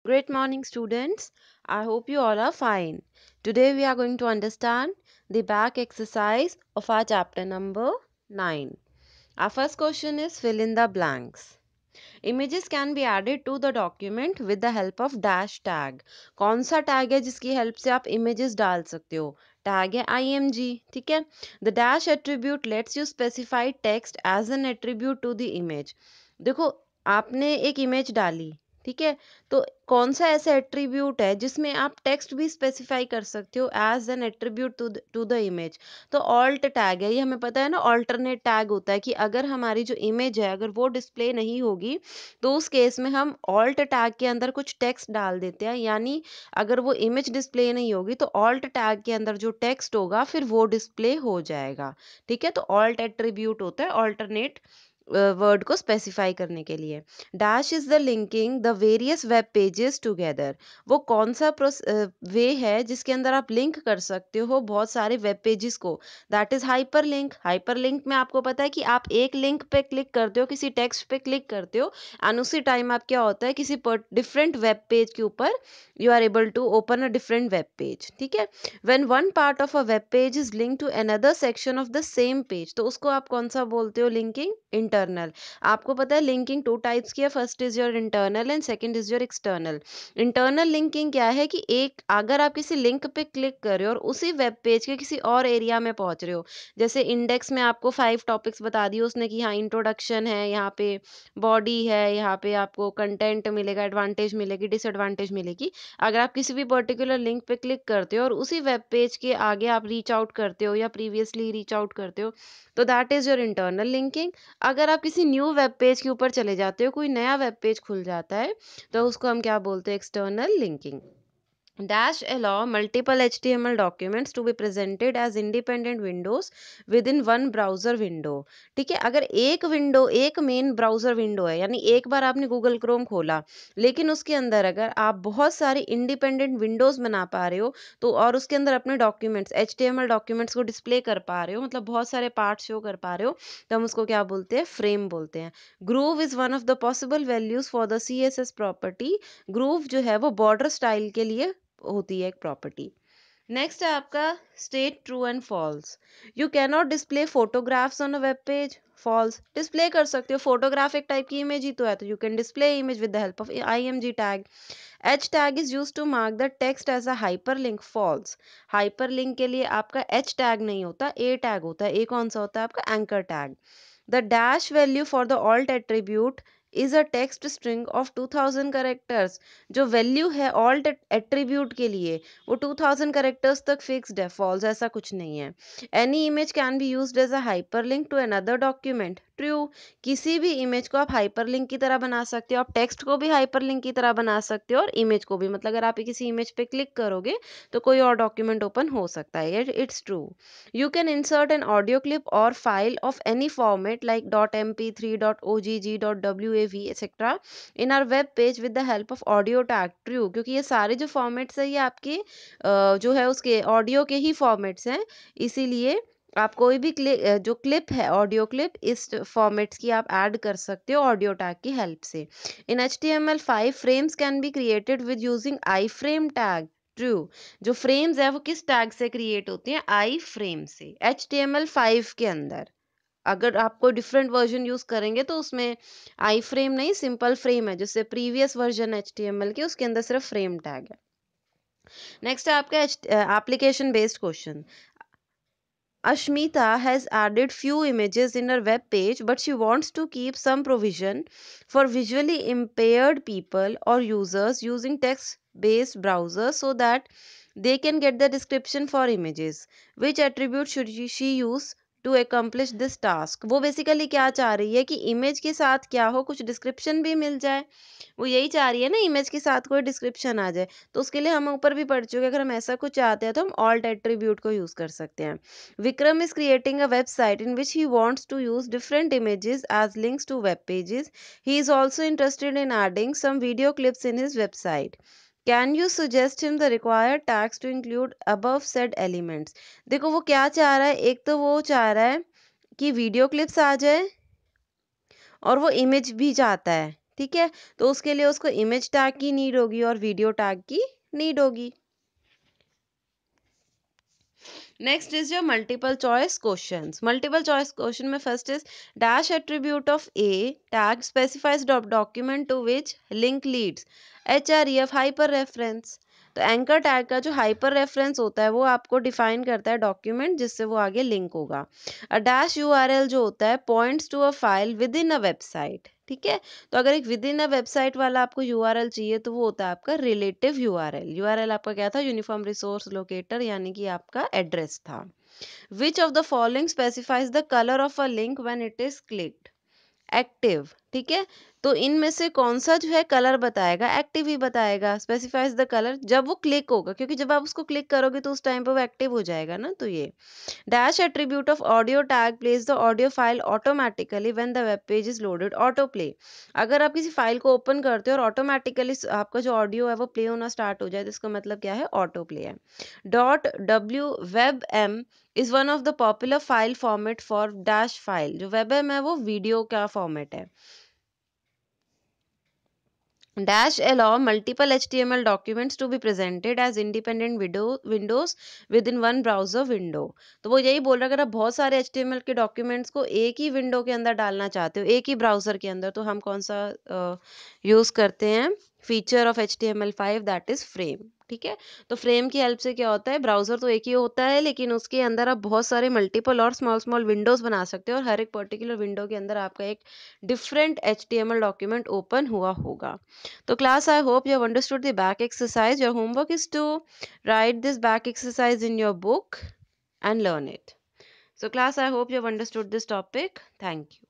Great morning, students. I hope you all are fine. Today we are going to understand the back exercise of our chapter number 9. Our first question is fill in the blanks. Images can be added to the document with the help of dash tag. कौन सा tag है जिसकी help से आप images डाल सकते हो? Tag है img. ठीक है. The dash attribute lets you specify text as an attribute to the image. देखो, आपने एक इमेज डाली, ठीक है, तो कौन सा ऐसा एट्रीब्यूट है जिसमें आप टेक्स्ट भी स्पेसिफाई कर सकते हो as an attribute to the image? तो ऑल्ट टैग है, ये हमें पता है ना. ऑल्टरनेट टैग होता है कि अगर हमारी जो इमेज है अगर वो डिस्प्ले नहीं होगी तो उस केस में हम ऑल्ट टैग के अंदर कुछ टेक्स्ट डाल देते हैं. यानी अगर वो इमेज डिस्प्ले नहीं होगी तो ऑल्ट टैग के अंदर जो टेक्स्ट होगा फिर वो डिस्प्ले हो जाएगा. ठीक है, तो ऑल्ट एट्रीब्यूट होता है ऑल्टरनेट वर्ड को स्पेसिफाई करने के लिए. Dash is the linking the various web pages together. वो कौन सा वे है जिसके अंदर आप लिंक कर सकते हो बहुत सारे वेब पेजेस को? That is hyper link. Hyper link में आपको पता है कि आप एक लिंक पे क्लिक करते हो, किसी टेक्स्ट पे क्लिक करते हो एंड उसी टाइम आप क्या होता है किसी डिफरेंट वेब पेज के ऊपर you are able to open a different web page. ठीक है. When one part of a web page is link to another section of the same page, तो उसको आप कौन सा बोलते हो? Linking internal. आपको पता है लिंकिंग टू टाइप्स की है. First is your internal and second is your external. Internal linking क्या है कि एक अगर आप किसी लिंक पे क्लिक कर रहे हो और उसी वेब पेज के किसी और एरिया में पहुंच रहे हो, जैसे इंडेक्स में आपको 5 टॉपिक्स बता दिए उसने कि हाँ इंट्रोडक्शन है, यहाँ पे बॉडी है, यहाँ पे आपको कंटेंट मिलेगा, एडवांटेज मिलेगी, डिसएडवांटेज मिलेगी. अगर आप किसी भी पर्टिकुलर लिंक पे क्लिक करते हो और उसी वेब पेज के आगे आप रीच आउट करते हो या प्रीवियसली रीच आउट करते हो तो that is your internal linking. अगर आप किसी न्यू वेब पेज के ऊपर चले जाते हो, कोई नया वेब पेज खुल जाता है, तो उसको हम क्या बोलते हैं? External linking. Dash allow multiple HTML documents to be presented as independent windows within one browser window. ठीक है, अगर एक विंडो एक मेन ब्राउजर विंडो है, यानी एक बार आपने गूगल क्रोम खोला लेकिन उसके अंदर अगर आप बहुत सारी इंडिपेंडेंट विंडोज बना पा रहे हो तो और उसके अंदर अपने डॉक्यूमेंट्स HTML डॉक्यूमेंट्स को डिस्प्ले कर पा रहे हो, मतलब बहुत सारे पार्ट शो कर पा रहे हो, तो हम उसको क्या बोलते हैं? फ्रेम बोलते हैं. Groove is one of the possible values for the CSS property. Groove जो है वो बॉर्डर स्टाइल के लिए होती है एक प्रॉपर्टी. नेक्स्ट है आपका state true and false. You can not display photographs on a web page. False. Display कर सकते हो, फोटोग्राफ एक टाइप की इमेज ही तो है, तो you can display image with the help of img tag. H tag is use to mark the text as a hyperlink. False. Hyperlink के लिए आपका H टैग नहीं होता, A टैग होता है. A कौन सा होता है? आपका anchor tag. The dash value for the alt attribute is a text string of 2000 characters. जो वैल्यू है alt attribute के लिए वो 2000 characters तक फिक्स्ड है. फॉल्स. ऐसा कुछ नहीं है. Any image can be used as a hyperlink to another document. True. किसी भी इमेज को आप हाइपरलिंक की तरह बना सकते हो, आप टेक्स्ट को भी हाइपरलिंक की तरह बना सकते हो और इमेज को भी. मतलब अगर आप किसी इमेज पे क्लिक करोगे तो कोई और डॉक्यूमेंट ओपन हो सकता है. It's true. You can insert an audio clip or file of any format like .mp3, .ogg, .wav, etc. in our web page with the help of audio tag. True, क्योंकि ये सारे जो formats है ये आपके जो है उसके ऑडियो के ही फॉर्मेट्स हैं, इसीलिए आप कोई भी जो क्लिप है ऑडियो क्लिप इस फॉर्मेट्स की आप ऐड कर सकते हो ऑडियो टैग की हेल्प से. इन HTML5 frames can be created with using I frame tag. True. जो फ्रेम्स है वो किस टैग से क्रिएट होती हैं? आई फ्रेम से. HTML5 के अंदर अगर आप कोई डिफरेंट वर्जन यूज करेंगे तो उसमें आई फ्रेम नहीं, सिंपल फ्रेम है. जैसे प्रीवियस वर्जन HTML के उसके अंदर सिर्फ फ्रेम टैग है. नेक्स्ट है आपका application based question. Ashmita has added few images in her web page, but she wants to keep some provision for visually impaired people or users using text-based browsers so that they can get the description for images. Which attribute should she use to accomplish this task? वो basically क्या चाह रही है कि image के साथ क्या हो, कुछ डिस्क्रिप्शन भी मिल जाए. वो यही चाह रही है ना, इमेज के साथ कोई डिस्क्रिप्शन आ जाए. तो उसके लिए हम ऊपर भी पढ़ चुके हैं, अगर हम ऐसा कुछ चाहते हैं तो हम ऑल्ट एट्रीब्यूट को यूज कर सकते हैं. Vikram is creating a website in which he wants to use different images as links to web pages. He is also interested in adding some video clips in his website. Can you suggest him the required tags to include above said elements? देखो वो क्या चाह रहा है, एक तो वो चाह रहा है कि वीडियो क्लिप्स आ जाए और वो इमेज भी चाहता है. ठीक है, तो उसके लिए उसको इमेज टैग की नीड होगी और वीडियो टैग की नीड होगी। Next is your multiple choice questions. Multiple choice question में first is dash attribute of a tag specifies document to which link leads HREF hyper reference. तो anchor tag का जो hyper reference होता है वो आपको डिफाइन करता है डॉक्यूमेंट जिससे वो आगे लिंक होगा। अ डैश URL जो होता है points to a file within a website. ठीक है, तो अगर एक विद इन अ वेबसाइट वाला आपको URL चाहिए तो वो होता है आपका रिलेटिव URL। URL आपका क्या था? यूनिफॉर्म रिसोर्स लोकेटर, यानी कि आपका एड्रेस था। Which of the following specifies the colour of a link when it is clicked? Active. ठीक है, तो इनमें से कौन सा जो है कलर बताएगा? एक्टिव ही बताएगा। स्पेसिफाइज द कलर जब वो क्लिक होगा, क्योंकि जब आप उसको क्लिक करोगे तो उस टाइम पे वो एक्टिव हो जाएगा ना, तो ये dash attribute of audio tag place the audio file automatically when the web page is loaded auto play. अगर आप किसी फाइल को ओपन करते हो और ऑटोमेटिकली आपका जो ऑडियो है वो प्ले होना स्टार्ट हो जाए तो इसका मतलब क्या है? ऑटो प्ले है। Dot W web M is one of the popular file format for dash file. जो वेब एम है वो वीडियो का फॉर्मेट है। Dash allow multiple HTML documents to be presented as independent windows within one browser window। तो वो यही बोल रहा है अगर आप बहुत सारे HTML के डॉक्यूमेंट्स को एक ही विंडो के अंदर डालना चाहते हो, एक ही ब्राउजर के अंदर, तो हम कौन सा यूज करते हैं? Feature of HTML5 that is frame. ठीक है, तो फ्रेम की हेल्प से क्या होता है? ब्राउजर तो एक ही होता है लेकिन उसके अंदर आप बहुत सारे मल्टीपल और स्मॉल स्मॉल विंडोज बना सकते हो और हर एक पर्टिकुलर विंडो के अंदर आपका एक डिफरेंट HTML डॉक्यूमेंट ओपन हुआ होगा। So class, I hope you have understood the back exercise. Your homework is to write this back exercise in your book and learn it. So class, I hope you have understood this topic. Thank you.